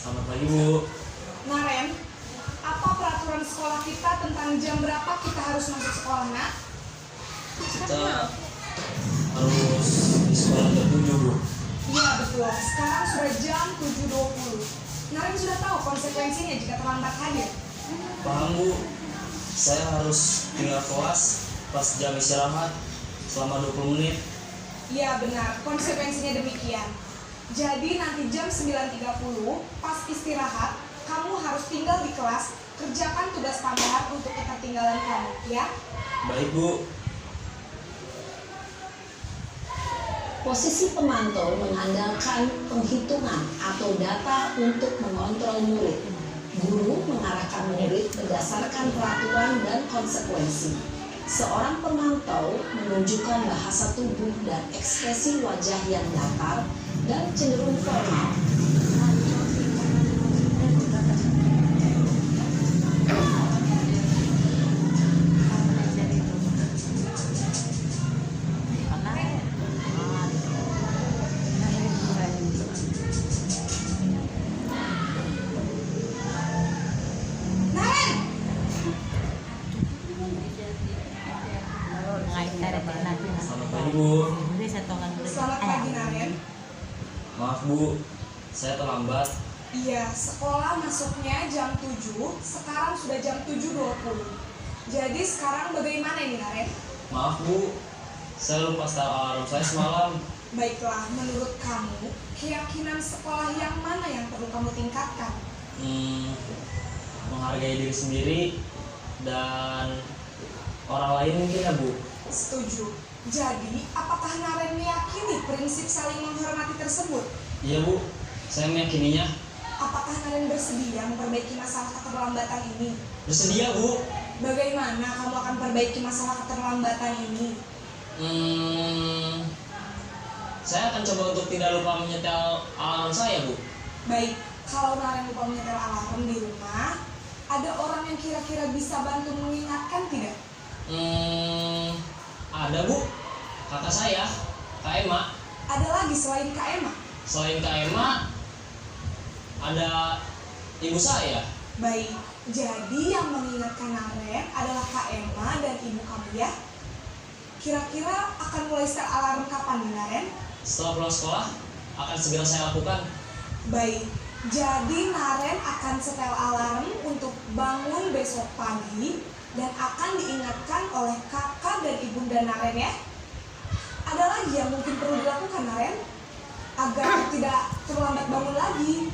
F: Selamat pagi Bu.
E: Naren, apa peraturan sekolah kita tentang jam berapa kita harus masuk sekolah, nak?
F: Kita harus di sekolah jam 7 Bu.
E: Iya betul, sekarang sudah jam 7.20. Naren sudah tahu konsekuensinya jika terlambat hadir.
F: Paham Bu, saya harus tinggal kelas pas jam istirahat selama 20 menit.
E: Iya benar, konsekuensinya demikian. Jadi nanti jam 9.30 pas istirahat, kamu harus tinggal di kelas, kerjakan tugas tambahan untuk ketertinggalan kamu, ya?
F: Baik Bu.
G: Posisi pemantau mengandalkan penghitungan atau data untuk mengontrol murid. Guru mengarahkan murid berdasarkan peraturan dan konsekuensi. Seorang pemantau menunjukkan bahasa tubuh dan ekspresi wajah yang datar dan cenderung formal.
F: Selamat pagi Bu.
E: Selamat pagi, Naren.
F: Maaf Bu, saya terlambat.
E: Iya, sekolah masuknya jam 7, sekarang sudah jam 7.20. Jadi sekarang bagaimana ini, Naren?
F: Maaf Bu, saya lupa setel alarm saya semalam.
E: Baiklah, menurut kamu, keyakinan sekolah yang mana yang perlu kamu tingkatkan?
F: Menghargai diri sendiri dan orang lain mungkin ya Bu.
E: Setuju. Jadi, apakah Naren meyakini prinsip saling menghormati tersebut?
F: Iya Bu, saya meyakininya.
E: Apakah Naren bersedia memperbaiki masalah keterlambatan ini?
F: Bersedia Bu.
E: Bagaimana kamu akan perbaiki masalah keterlambatan ini?
F: Saya akan coba untuk tidak lupa menyetel alarm saya Bu.
E: Baik, kalau Naren lupa menyetel alarm di rumah, ada orang yang kira-kira bisa bantu mengingatkan tidak?
F: Ada Bu, kakak saya, Kak Emma.
E: Ada lagi selain Kak Emma?
F: Selain Kak Emma, ada ibu saya.
E: Baik, jadi yang mengingatkan Naren adalah Kak Emma dan ibu kamu ya? Kira-kira akan mulai setel alarm kapan nih, Naren?
F: Setelah pulang sekolah, akan segera saya lakukan.
E: Baik, jadi Naren akan setel alarm untuk bangun besok pagi dan akan diingatkan oleh kakak dan ibunda Naren ya. Ada lagi yang mungkin perlu dilakukan, Naren, agar tidak terlambat bangun lagi?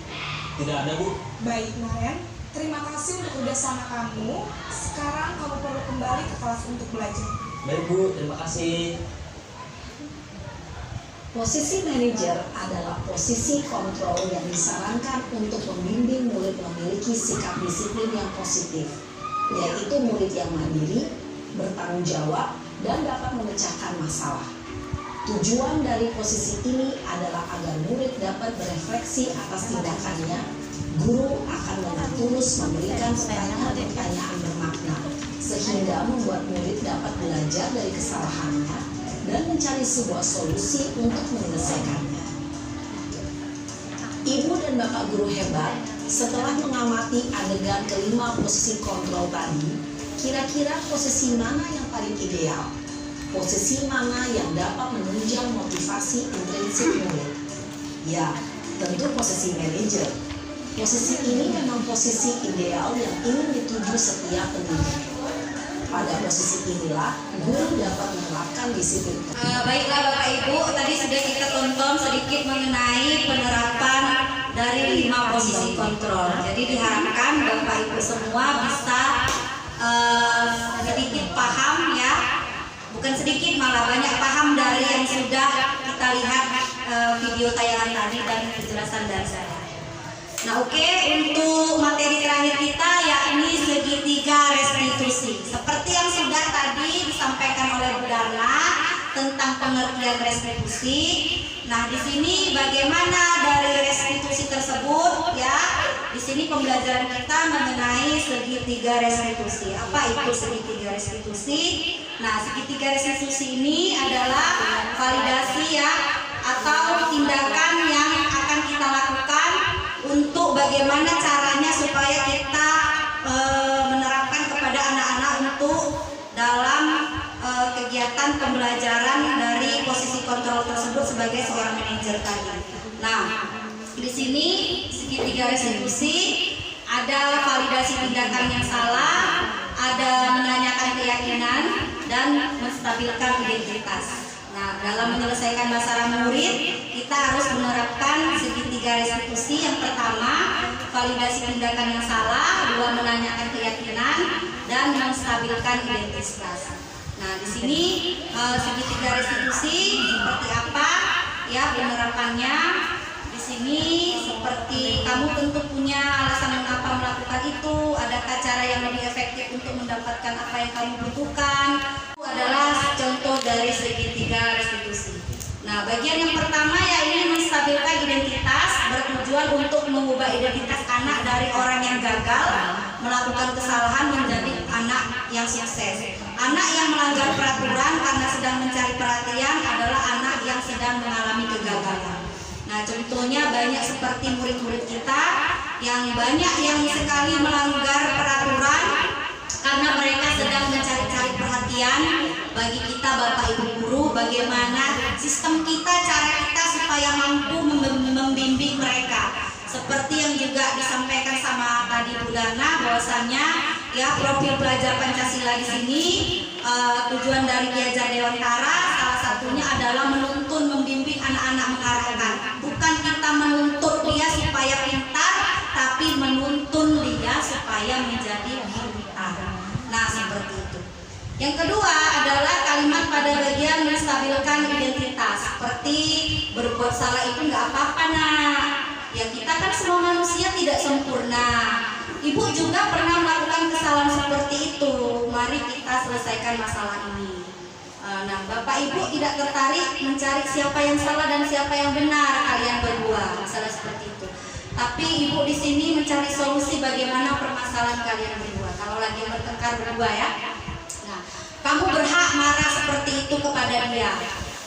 F: Tidak ada Bu.
E: Baik, Naren, terima kasih untuk kerjasama kamu. Sekarang kamu perlu kembali ke kelas untuk belajar.
F: Baik Bu, terima kasih.
G: Posisi manajer adalah posisi kontrol yang disarankan untuk membimbing murid memiliki sikap disiplin yang positif, yaitu murid yang mandiri, bertanggung jawab, dan dapat memecahkan masalah. Tujuan dari posisi ini adalah agar murid dapat berefleksi atas tindakannya. Guru akan dengan tulus memberikan pertanyaan-pertanyaan bermakna, sehingga membuat murid dapat belajar dari kesalahannya dan mencari sebuah solusi untuk menyelesaikannya. Ibu dan Bapak guru hebat, setelah mengamati adegan kelima posisi kontrol tadi, kira-kira posisi mana yang paling ideal? Posisi mana yang dapat menunjang motivasi intrinsik murid? Ya, tentu posisi manajer. Posisi ini memang posisi ideal yang ingin dituju setiap pendidik. Pada posisi inilah, guru dapat menerapkan disiplin.
B: Baiklah Bapak Ibu, tadi sudah kita tonton sedikit mengenai penerapan dari 5 posisi kontrol. Jadi diharapkan Bapak Ibu semua bisa sedikit paham ya, bukan sedikit malah banyak paham dari yang sudah kita lihat video tayangan tadi dan penjelasan dari saya. Nah oke, untuk materi terakhir kita yakni segitiga restitusi. Seperti yang sudah tadi disampaikan oleh Bu Darna tentang pengertian restitusi. Nah di sini bagaimana dari restitusi tersebut ya? Di sini pembelajaran kita mengenai segitiga restitusi. Apa itu segitiga restitusi? Nah segitiga restitusi ini adalah validasi ya, atau tindakan yang akan kita lakukan untuk bagaimana caranya supaya kita menerapkan kepada anak-anak untuk dalam kegiatan pembelajaran dari posisi kontrol tersebut sebagai seorang manajer tadi. Nah, di sini segitiga restitusi ada validasi tindakan yang salah, ada menanyakan keyakinan, dan menstabilkan identitas. Nah, dalam menyelesaikan masalah murid, kita harus menerapkan segitiga restitusi. Yang pertama, validasi tindakan yang salah, 2, menanyakan keyakinan, dan menstabilkan identitas. Nah, di sini segitiga restitusi seperti apa ya penerapannya? Di sini seperti kamu tentu punya alasan mengapa melakukan itu. Adakah cara yang lebih efektif untuk mendapatkan apa yang kamu butuhkan? Itu adalah contoh dari segitiga restitusi. Nah, bagian yang pertama yaitu menstabilkan identitas, bertujuan untuk mengubah identitas anak dari orang yang gagal melakukan kesalahan menjadi anak yang sukses. Anak yang melanggar peraturan karena sedang mencari perhatian adalah anak yang sedang mengalami kegagalan. Nah, contohnya banyak seperti murid-murid kita yang banyak yang sekali melanggar peraturan karena mereka sedang mencari-cari perhatian. Bagi kita Bapak Ibu guru, bagaimana sistem kita, cara kita supaya mampu membimbing mereka. Seperti yang juga disampaikan sama tadi Bu Darna, bahwasannya ya profil pelajar Pancasila di sini tujuan dari Ki Hajar Dewantara salah satunya adalah menuntun, membimbing anak-anak mengarahkan. Bukan kita menuntut dia supaya pintar, tapi menuntun dia supaya menjadi pintar. Nah, seperti itu. Yang kedua adalah kalimat pada bagian menstabilkan identitas. Seperti berbuat salah itu nggak apa-apa nak. Ya kita kan semua manusia tidak sempurna. Ibu juga pernah melakukan kesalahan seperti itu. Mari kita selesaikan masalah ini. Nah, Bapak Ibu tidak tertarik mencari siapa yang salah dan siapa yang benar kalian berdua, masalah seperti itu. Tapi Ibu di sini mencari solusi bagaimana permasalahan kalian berdua. Kalau lagi bertengkar berdua ya. Nah, kamu berhak marah seperti itu kepada dia.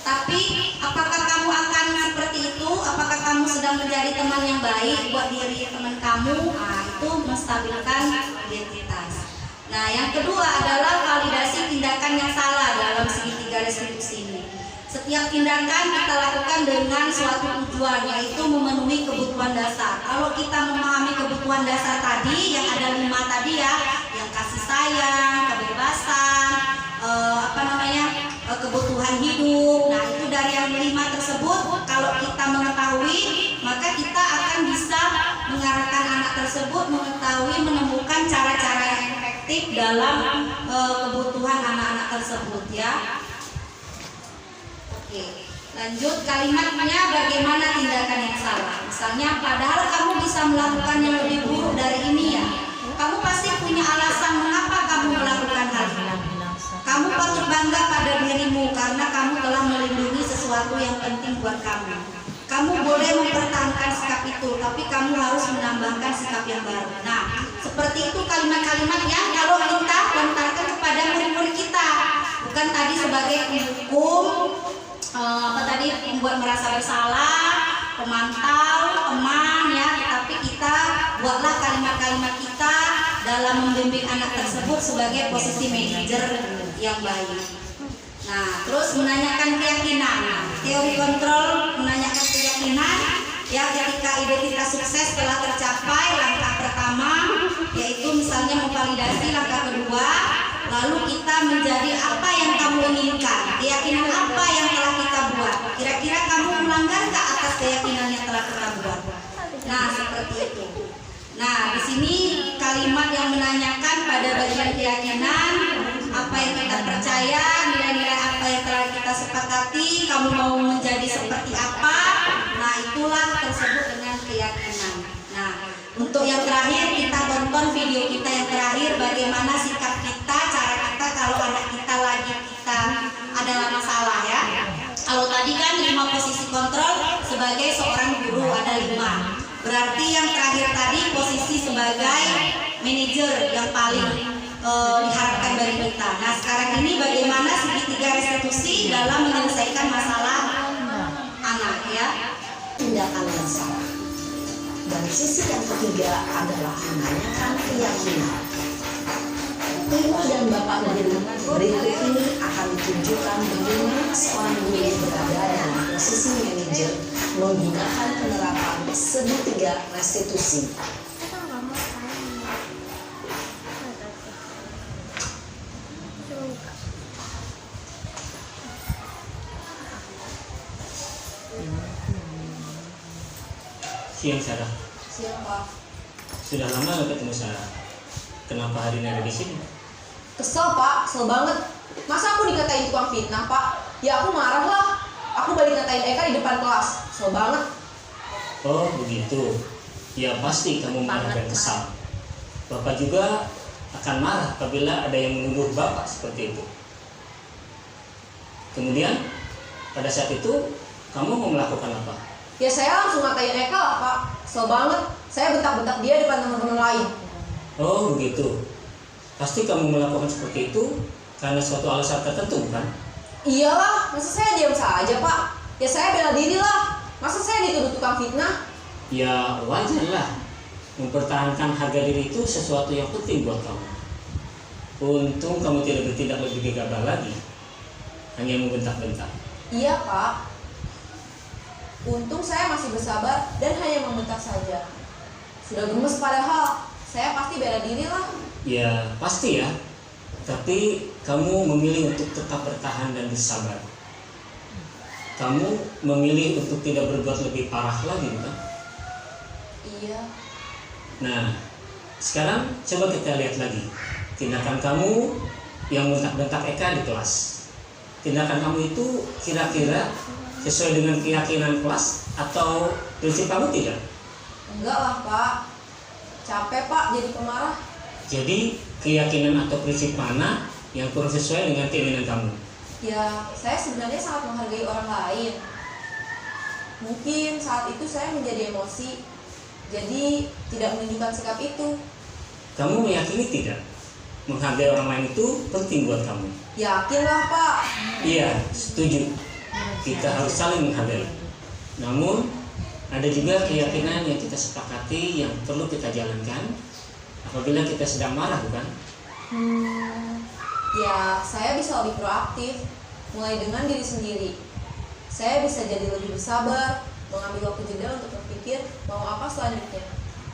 B: Tapi apakah kamu akan seperti itu? Apakah kamu sedang menjadi teman yang baik buat diri teman kamu? Nah, itu menstabilkan identitas. Nah, yang kedua adalah validasi tindakan yang salah dalam segitiga restitusi ini. Setiap tindakan kita lakukan dengan suatu tujuan, yaitu memenuhi kebutuhan dasar. Kalau kita memahami kebutuhan dasar tadi, yang ada 5 tadi ya, yang kasih sayang, kebebasan, kebutuhan hidup. Nah, itu dari yang 5 tersebut, kalau kita mengetahui, maka kita akan bisa mengarahkan anak tersebut mengetahui, menemukan cara-cara yang efektif efektif dalam kebutuhan anak-anak tersebut ya. Oke, lanjut kalimatnya bagaimana tindakan yang salah. Misalnya, padahal kamu bisa melakukan yang lebih buruk dari ini ya. Kamu pasti punya alasan mengapa kamu melakukan hal ini. Kamu patut bangga pada dirimu karena kamu telah melindungi sesuatu yang penting buat kamu. Kamu boleh mempertahankan sikap itu, tapi kamu harus menambahkan sikap yang baru. Nah, seperti itu kalimat-kalimat yang kalau kita lontarkan kepada murid-murid kita, bukan tadi sebagai penghukum, membuat merasa bersalah, pemantau, teman ya, tetapi kita buatlah kalimat-kalimat kita dalam membimbing anak tersebut sebagai posisi manajer yang baik. Nah, terus menanyakan keyakinan. Teori kontrol menanyakan keyakinan ya, ketika identitas sukses telah tercapai, langkah pertama yaitu misalnya memvalidasi, langkah kedua lalu kita menjadi apa yang kamu inginkan, keyakinan apa yang telah kita buat, kira-kira kamu melanggar ke atas keyakinan yang telah kita buat. Nah, seperti itu. Nah, di sini kalimat yang menanyakan pada bagian keyakinan, apa yang kita percaya, nilai-nilai apa yang telah kita sepakati, kamu mau menjadi seperti apa. Nah, itulah tersebut dengan keyakinan. Nah, untuk yang terakhir kita tonton video kita yang terakhir, bagaimana sikap kita, cara kita kalau anak kita lagi kita adalah masalah ya. Kalau tadi kan 5 posisi kontrol sebagai seorang guru ada 5. Berarti yang terakhir tadi posisi sebagai manajer yang paling diharapkan dari kita. Nah, sekarang ini bagaimana segitiga restitusi dalam menyelesaikan masalah anak ya.
G: Tindakan yang salah. Dan sisi yang ketiga adalah menanyakan keyakinan. Ibu dan bapak guru berikut ini akan ditunjukkan bagaimana seorang guru berada dalam posisi manajer menggunakan penerapan segitiga restitusi.
F: Siang Sarah.
E: Siang Pak.
F: Sudah lama nggak ketemu Sarah. Kenapa hari ini ada di sini?
E: Kesel Pak, kesel banget. Masa aku dikatain tukang fitnah Pak? Ya aku marah lah. Aku balik ngatain Eka di depan kelas. Kesel banget.
F: Oh begitu. Ya pasti kamu marah dan kesal. Bapak juga akan marah apabila ada yang menuduh Bapak seperti itu. Kemudian pada saat itu kamu mau melakukan apa?
E: Ya saya langsung ngatain Eka lah Pak. Kesel banget. Saya bentak-bentak dia depan teman-teman lain.
F: Oh begitu. Pasti kamu melakukan seperti itu karena suatu alasan tertentu bukan?
E: Iyalah, masa saya diam saja Pak? Ya saya bela diri lah. Masa saya dituduh tukang fitnah?
F: Ya wajar lah. Mempertahankan harga diri itu sesuatu yang penting buat kamu. Untung kamu tidak bertindak lebih gegabah lagi, hanya membentak-bentak.
E: Iya Pak. Untung saya masih bersabar dan hanya membentak saja. Sudah gemes padahal, saya pasti bela diri lah.
F: Ya pasti ya. Tapi kamu memilih untuk tetap bertahan dan bersabar. Kamu memilih untuk tidak berbuat lebih parah lagi bukan?
E: Iya.
F: Nah, sekarang coba kita lihat lagi tindakan kamu yang bentak-bentak Eka di kelas. Tindakan kamu itu kira-kira sesuai dengan keyakinan kelas atau prinsip kamu tidak?
E: Enggak lah Pak. Capek Pak jadi pemarah.
F: Jadi keyakinan atau prinsip mana yang kurang sesuai dengan keinginan kamu?
E: Ya, saya sebenarnya sangat menghargai orang lain. Mungkin saat itu saya menjadi emosi, jadi tidak menunjukkan sikap itu.
F: Kamu meyakini tidak? Menghargai orang lain itu penting buat kamu.
E: Yakinlah Pak.
F: Iya, setuju. Kita harus saling menghargai. Namun, ada juga keyakinan yang kita sepakati yang perlu kita jalankan apabila kita sedang marah, bukan?
E: Ya, saya bisa lebih proaktif, mulai dengan diri sendiri. Saya bisa jadi lebih bersabar, mengambil waktu jeda untuk berpikir mau apa selanjutnya.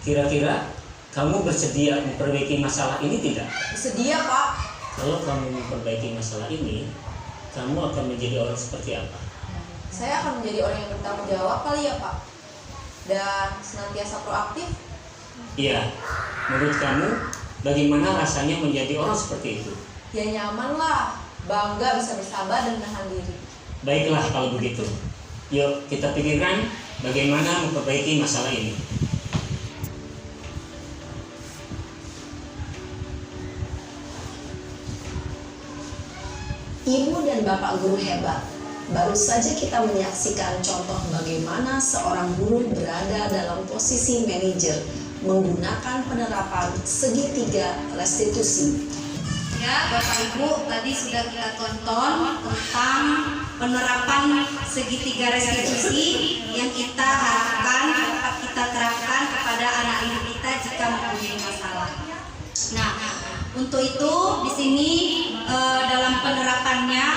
F: Kira-kira kamu bersedia memperbaiki masalah ini tidak?
E: Bersedia Pak.
F: Kalau kamu memperbaiki masalah ini, kamu akan menjadi orang seperti apa?
E: Saya akan menjadi orang yang bertanggung jawab kali ya Pak. Dan senantiasa proaktif.
F: Iya, menurut kamu Bagaimana rasanya menjadi orang seperti itu?
E: Ya nyaman lah, bangga bisa bersabar dan menahan diri.
F: Baiklah kalau begitu. Yuk kita pikirkan bagaimana memperbaiki masalah ini.
G: Ibu dan Bapak guru hebat. Baru saja kita menyaksikan contoh bagaimana seorang guru berada dalam posisi manajer menggunakan penerapan segitiga restitusi.
B: Ya, Bapak Ibu, tadi sudah kita tonton tentang penerapan segitiga restitusi yang kita harapkan dapat kita terapkan kepada anak didik kita jika mempunyai masalah. Nah, untuk itu di sini dalam penerapannya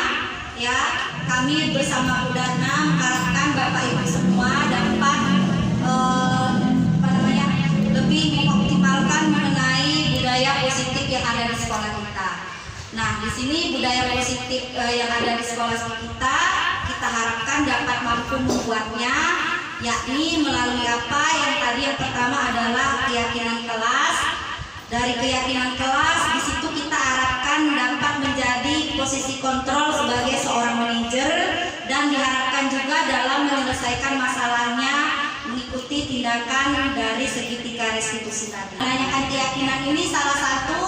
B: ya kami bersama Budana mengharapkan Bapak Ibu semua dapat lebih mengoptimalkan mengenai budaya positif yang ada di sekolah kita. Nah, di sini budaya positif yang ada di sekolah kita harapkan dapat mampu membuatnya, yakni melalui apa yang pertama adalah keyakinan kelas. Dari keyakinan kelas, di situ kita harapkan dapat menjadi posisi kontrol sebagai seorang manajer dan diharapkan juga dalam menyelesaikan masalahnya mengikuti tindakan dari segitiga restitusi tadi. Menanyakan keyakinan ini salah satu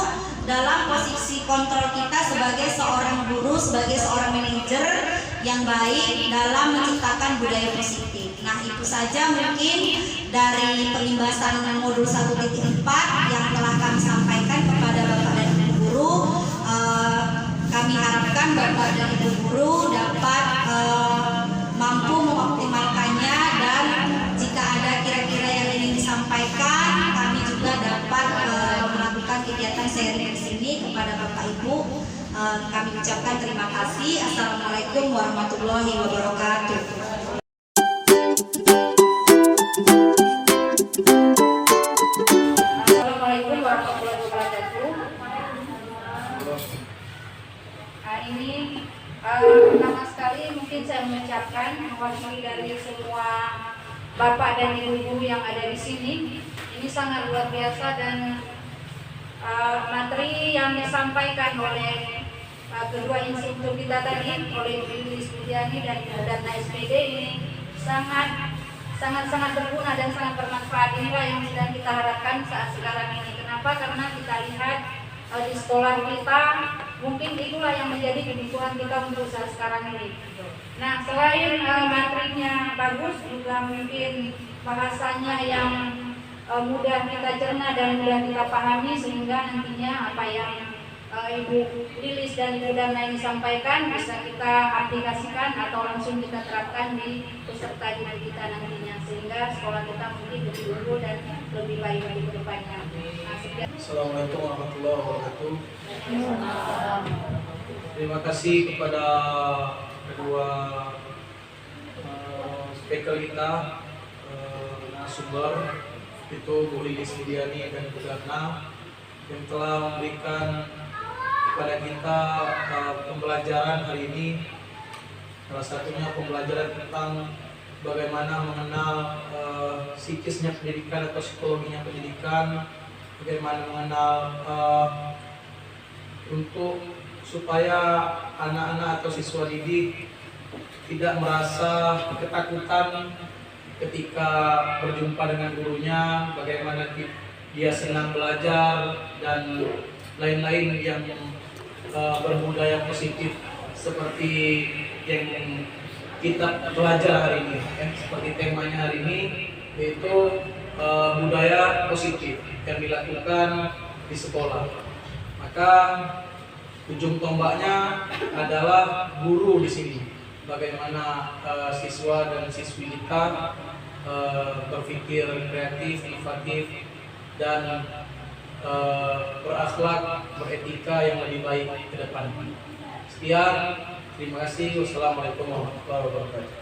B: dalam posisi kontrol kita sebagai seorang guru, sebagai seorang manajer yang baik dalam menciptakan budaya positif. Nah, itu saja mungkin dari pelimbasan modul 1.4 yang telah kami sampaikan kepada Bapak dan Ibu guru. Kami harapkan Bapak dan Ibu guru dapat mampu mengoptimalkannya, dan jika ada kira-kira yang ingin disampaikan, kami juga dapat melakukan kegiatan sharing di sini kepada Bapak Ibu. Kami ucapkan terima kasih. Assalamualaikum warahmatullahi wabarakatuh.
C: Assalamualaikum warahmatullahi wabarakatuh. Ini pertama sekali mungkin saya mengucapkan mewakili dari semua Bapak dan Ibu guru yang ada di sini. Ini sangat luar biasa, dan materi yang disampaikan oleh kedua instruktur kita tadi, oleh Ibu Lilis Budiani dan Darna SPD, ini sangat berguna dan sangat bermanfaat. Inilah yang sedang kita harapkan saat sekarang ini. Kenapa? Karena kita lihat di sekolah kita mungkin itulah yang menjadi kebutuhan kita untuk saat sekarang ini. Nah, selain materinya bagus, juga mungkin bahasanya yang mudah kita cerna dan mudah kita pahami, sehingga nantinya apa yang Ibu Lilis dan Ibu Darna ini sampaikan bisa kita aplikasikan atau langsung kita terapkan di peserta didik kita nantinya, sehingga sekolah kita mungkin lebih unggul dan lebih baik lagi ke depannya.
H: Assalamualaikum warahmatullahi wabarakatuh. Terima kasih kepada kedua speaker kita, narasumber itu Bu Lilis Budiani dan Bu Darna, yang telah memberikan kepada kita pembelajaran hari ini. Salah satunya pembelajaran tentang bagaimana mengenal psikisnya pendidikan atau psikologinya pendidikan, bagaimana mengenal untuk supaya anak-anak atau siswa didik tidak merasa ketakutan ketika berjumpa dengan gurunya, bagaimana dia senang belajar dan lain-lain yang berbudaya positif seperti yang kita belajar hari ini, seperti temanya hari ini, yaitu budaya positif yang dilakukan di sekolah. Maka ujung tombaknya adalah guru di sini. Bagaimana siswa dan siswi kita berpikir kreatif, inovatif, dan berakhlak, beretika yang lebih baik ke depan. Sekian, terima kasih. Wassalamualaikum warahmatullahi wabarakatuh.